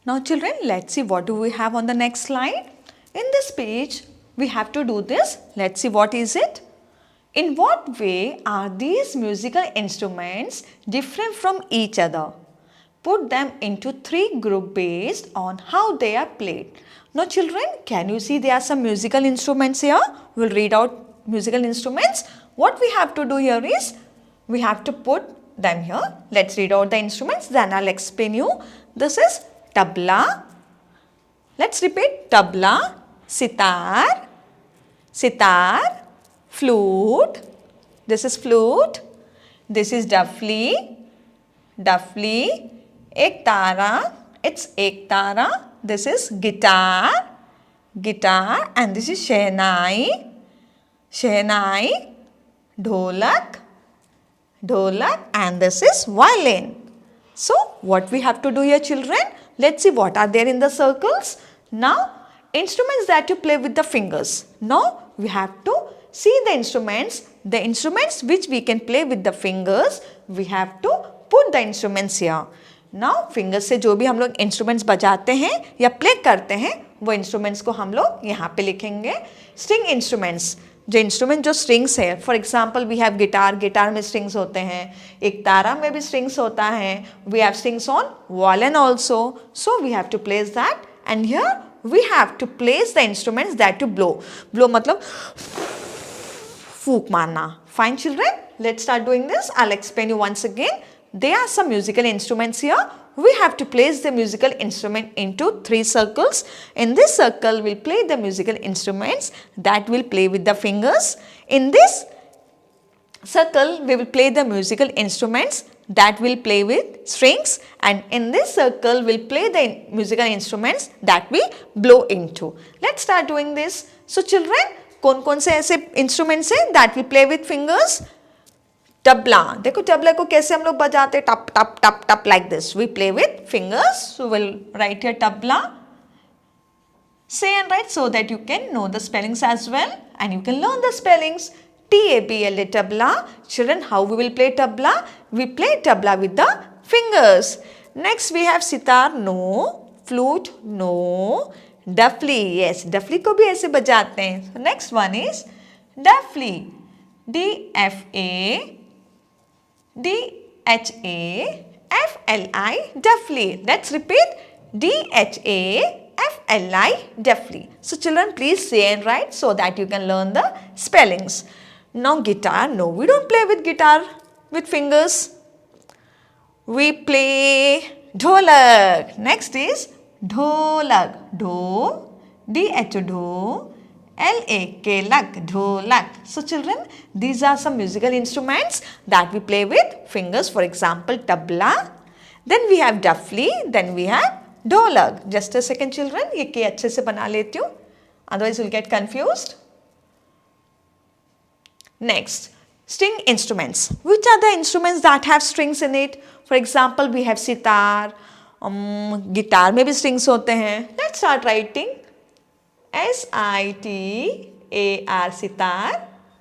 Now children, let's see what do we have on the next slide. In this page, we have to do this. Let's see what is it. In what way are these musical instruments different from each other? Put them into three groups based on how they are played. Now children, can you see there are some musical instruments here? We'll read out musical instruments. What we have to do here is, we have to put them here. Let's read out the instruments, then I'll explain you. This is tabla. Let's repeat. Tabla, sitar, sitar, flute. This is flute. This is dafli, dafli, ek tara. It's ek tara. This is guitar, guitar, and this is shehnai, shehnai, dholak, dholak, and this is violin. So what we have to do here children? Let's see what are there in the circles. Now instruments that you play with the fingers. Now we have to see the instruments which we can play with the fingers. We have to put the instruments here. Now fingers से जो भी हम लोग instruments बजाते हैं या play करते हैं वो instruments को हम लोग यहाँ पे लिखेंगे. String instruments, जो इंस्ट्रूमेंट जो स्ट्रिंग्स है, for example we have guitar, guitar में स्ट्रिंग्स होते हैं, एक तारा में भी स्ट्रिंग्स होता है, we have strings on violin also, so we have to place that and here we have to place the instruments that to blow. Blow मतलब फूक मारना. Fine children, let's start doing this. I will explain you once again. There are some musical instruments here. We have to place the musical instrument into three circles. In this circle, we'll play the musical instruments that will play with the fingers. In this circle, we will play the musical instruments that will play with strings. And in this circle, we'll play the musical instruments that we blow into. Let's start doing this. So children, कौन-कौन से ऐसे instruments हैं that we play with fingers? Tabla. देखो तबला को कैसे हम लोग बजाते, टप टप टप टप like this. We play with fingers. So will write here tabla. Say and write so that you can know the spellings as well and you can learn the spellings. T-A-B-L-A, tabla. Children, how we will play tabla? We play tabla with the fingers. Next we have sitar, no. Flute, no. Dafli, yes. Dafli को भी ऐसे बजाते हैं. So next one is dafli. D-F-A D-H-A-F-L-I, dafli. Let's repeat. D-H-A-F-L-I, dafli. So children, please say and write so that you can learn the spellings. Now guitar, no, we don't play with guitar with fingers. We play dholak. Next is dholak. Do, D-H-O, do. L-A-K, lak, dholak. So children, these are some musical instruments that we play with fingers. For example, tabla. Then we have dafli. Then we have dholak. Just a second children, ये के अच्छे से बना लेती हूँ. Otherwise you'll get confused. Next, string instruments. Which are the instruments that have strings in it? For example, we have sitar. Guitar में भी strings होते हैं. Let's start writing. S-I-T-A-R, sitar.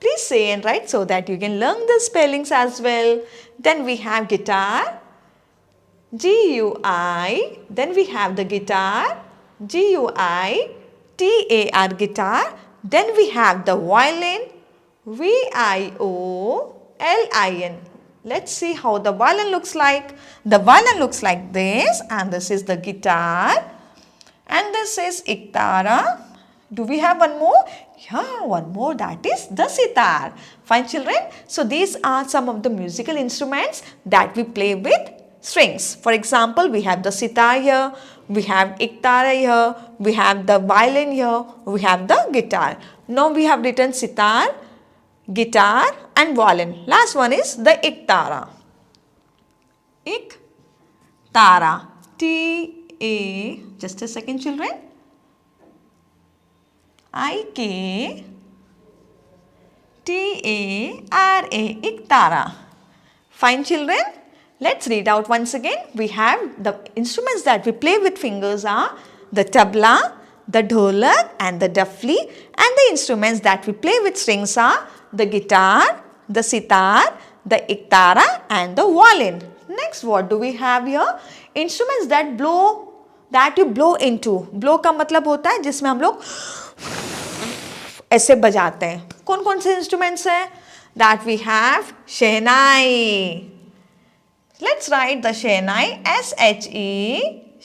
Please say and write so that you can learn the spellings as well. Then we have guitar, G-U-I. Then we have the guitar, G-U-I-T-A-R, guitar. Then we have the violin, V-I-O-L-I-N. Let's see how the violin looks like. The violin looks like this, and this is the guitar, and this is iktara. Do we have one more? Yeah, one more, that is the sitar. Fine children. So these are some of the musical instruments that we play with strings. For example, we have the sitar here, we have iktara here, we have the violin here, we have the guitar. Now we have written sitar, guitar and violin. Last one is the iktara. Iktara. T-A, just a second children. I-K-T-A-R-A, iktara. Fine children, let's read out once again. We have the instruments that we play with fingers are the tabla, the dholak and the dafli, and the instruments that we play with strings are the guitar, the sitar, the iktara and the violin. Next, what do we have here? Instruments that blow that you blow into. Blow का मतलब होता है जिसमें हम लोग ऐसे बजाते हैं. कौन कौन से इंस्ट्रूमेंट्स हैं? That we have shehnai. Let's write the shehnai S-H-E,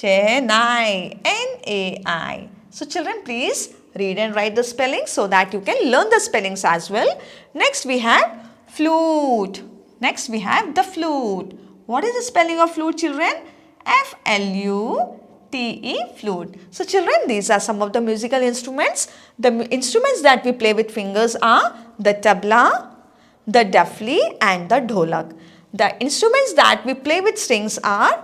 shehnai, N-A-I. So children, please read and write the spelling so that you can learn the spellings as well. Next we have flute. Next we have the flute. What is the spelling of flute, children? F-L-U-T-E, flute. So children, these are some of the musical instruments. The instruments that we play with fingers are the tabla, the dafli and the dholak. The instruments that we play with strings are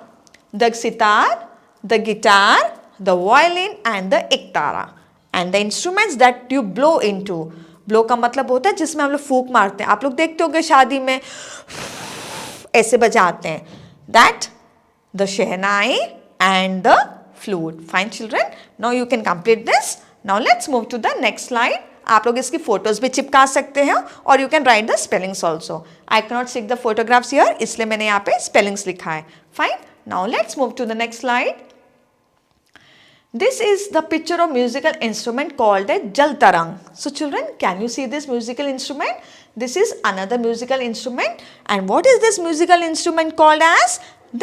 the sitar, the guitar, the violin and the ektara. And the instruments that you blow into. Blow का मतलब होता है जिसमें हम लोग फूंक मारते हैं. आप लोग देखते होंगे शादी में ऐसे बजाते हैं. That the shehnai and the flute. Fine children. Now you can complete this. Now let's move to the next slide. आप लोग इसकी फोटोज भी चिपका सकते हैं और you can write the spellings also. I cannot see the photographs here, इसलिए मैंने यहाँ पे स्पेलिंग्स लिखा है. Fine. Now let's move to the next slide. This is the picture of musical instrument called a Jal Tarang. So children, can you see this musical instrument? This is another musical instrument. And what is this musical instrument called as?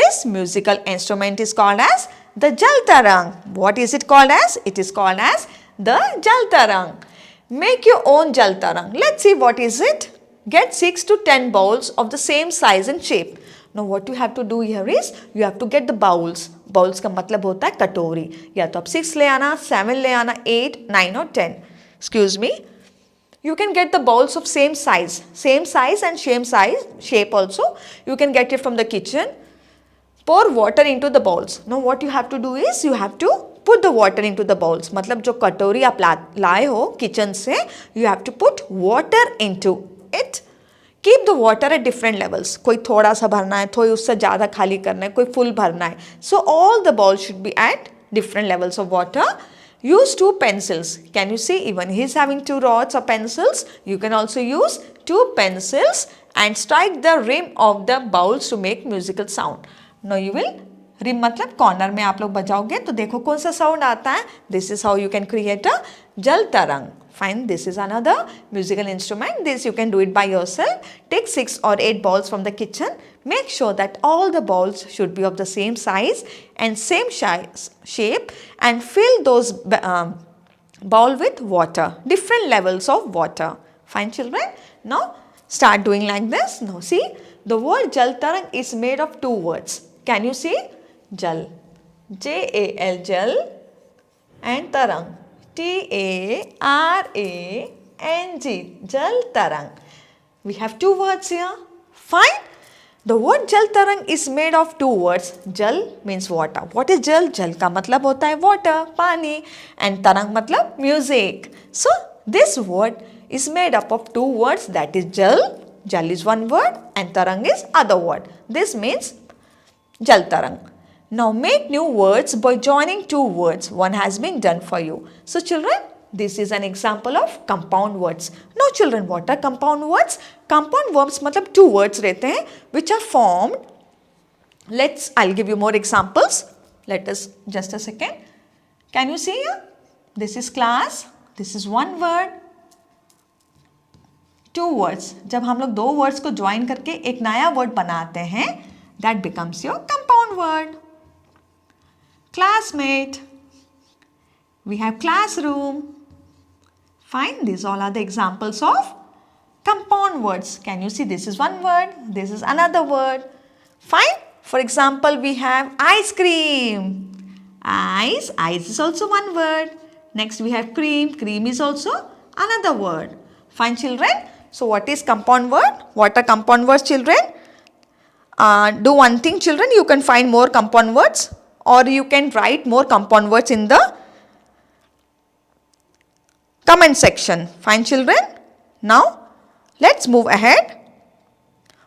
This musical instrument is called as the Jal Tarang. What is it called as? It is called as the Jal Tarang. Make your own Jal Tarang. Let's see what is it. Get 6 to 10 bowls of the same size and shape. Now what you have to do here is you have to get the bowls. Bowls का मतलब होता है कटोरी. या तो आप 6 ले आना, 7 ले आना, 8, 9 or 10. Excuse me. You can get the bowls of same size and same size shape also. You can get it from the kitchen. Pour water into the bowls. Now what you have to do is you have to put the water into the bowls. मतलब जो कटोरी आप लाए हो kitchen से, you have to put water into it. Keep the water at different levels. कोई थोड़ा सा भरना है, कोई उससे ज़्यादा खाली करना है, कोई full भरना है. So all the bowls should be at different levels of water. Use 2 pencils. Can you see? Even he is having 2 rods of pencils. You can also use 2 pencils and strike the rim of the bowls to make musical sound. Now you will rim मतलब corner में आप लोग बजाओगे तो देखो कौन सा sound आता है. This is how you can create a जल तरंग. Fine, this is another musical instrument. This you can do it by yourself. Take 6 or 8 balls from the kitchen. Make sure that all the balls should be of the same size and same shape and fill those ball with water. Different levels of water. Fine children. Now start doing like this. Now see, the word Jal Tarang is made of 2 words. Can you see? Jal. J-A-L, Jal, and Tarang. T-A-R-A-N-G. Jal Tarang. We have 2 words here. Fine. The word Jal Tarang is made of 2 words. Jal means water. What is Jal? Jal का मतलब होता है water, पानी. And Tarang मतलब music. So this word is made up of 2 words. That is Jal. Jal is 1 word and Tarang is other word. This means Jal Tarang. Now make new words by joining 2 words. One has been done for you. So children, this is an example of compound words. Now children, what are compound words? Compound words मतलब 2 words रहते हैं which are formed. I'll give you more examples. Let us just a second. Can you see here? This is class. This is 1 word. 2 words. जब हम लोग 2 words को join करके एक नया word बनाते हैं, that becomes your compound word. Classmate. We have classroom. Fine. These all are the examples of compound words. Can you see? This is 1 word. This is another word. Fine. For example, we have ice cream. Ice. Ice is also 1 word. Next we have cream. Cream is also another word. Fine children. So what is compound word? What are compound words children? Do one thing children. You can find more compound words. Or you can write more compound words in the comment section. Fine children. Now let's move ahead.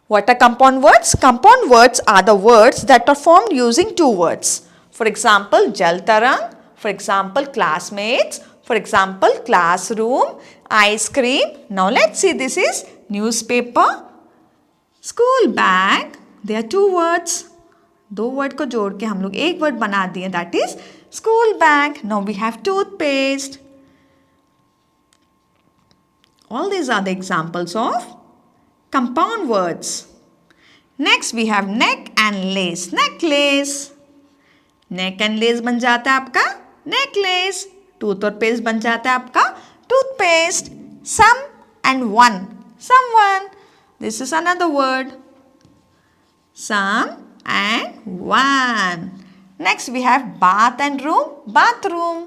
What are compound words? Compound words are the words that are formed using 2 words. For example, Jal Tarang. For example, classmates. For example, classroom, ice cream. Now let's see, this is newspaper, school bag. There are 2 words. दो word को जोड़ के हम लोग एक word बना दिए, that is school bag. Now we have toothpaste. All these are the examples of compound words. Next we have neck and lace. Necklace. Neck and lace बन जाता है आपका necklace. Tooth और paste बन जाता है आपका toothpaste. Some and one. Someone. This is another word. Some and one. Next we have bath and room. Bathroom.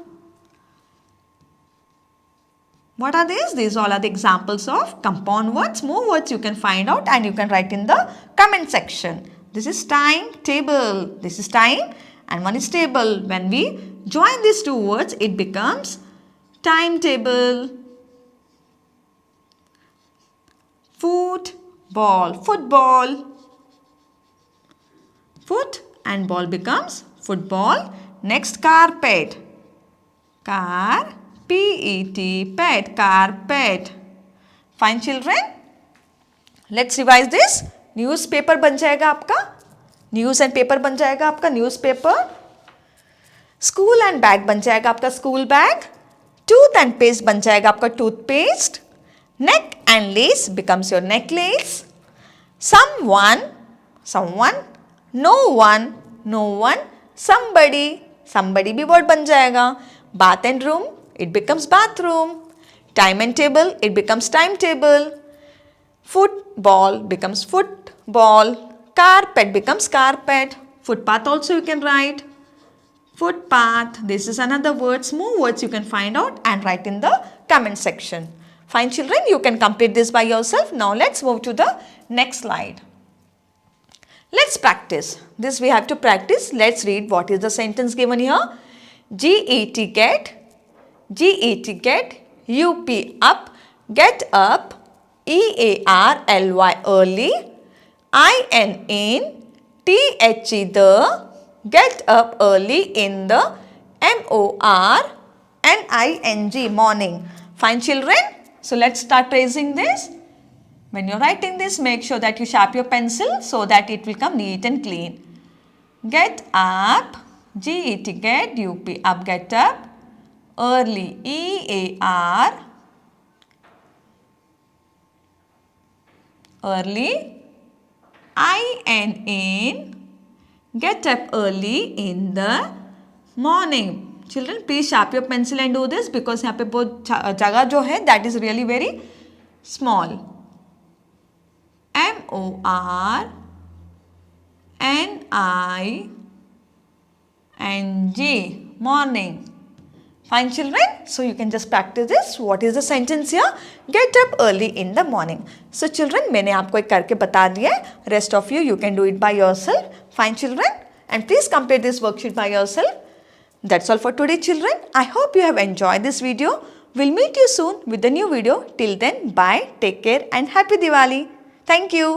What are these? These all are the examples of compound words. More words you can find out and you can write in the comment section. This is time, table. This is time and one is table. When we join these two words, it becomes timetable. Football. Football. Foot and ball becomes football. Next, carpet. Car. P-E-T, pet, carpet. Fine children? Let's revise this. Newspaper बन जाएगा आपका. News and paper बन जाएगा आपका newspaper. School and bag बन जाएगा आपका school bag. Tooth and paste बन जाएगा आपका toothpaste. Neck and lace becomes your necklace. Someone, no one, somebody भी word बन जाएगा. Bath and room, it becomes bathroom. Time and table, it becomes timetable. Football becomes football. Carpet becomes carpet. Footpath also you can write. Footpath. This is another words. More words you can find out and write in the comment section. Fine children, you can complete this by yourself. Now let's move to the next slide. Let's practice. This we have to practice. Let's read what is the sentence given here. G-E-T get, U-P up, get up, E-A-R-L-Y early, I-N in, T-H-E the, get up early in the, M-O-R-N-I-N-G morning. Fine children? So let's start tracing this. When you're writing this, make sure that you sharpen your pencil so that it will come neat and clean. Get up, G-E-T get, U-P up, get up, early, E-A-R, early, I-N in, get up early in the morning. Children, please sharpen your pencil and do this because यहाँ पे बहुत जगह जो है that is really very small. M-O-R-N-I-N-G morning. Fine children? So you can just practice this. What is the sentence here? Get up early in the morning. So children, मैंने आपको एक करके बता दिया है. Rest of you can do it by yourself. Fine children? And please complete this worksheet by yourself. That's all for today children. I hope you have enjoyed this video. We'll meet you soon with a new video. Till then, bye, take care and happy Diwali. Thank you.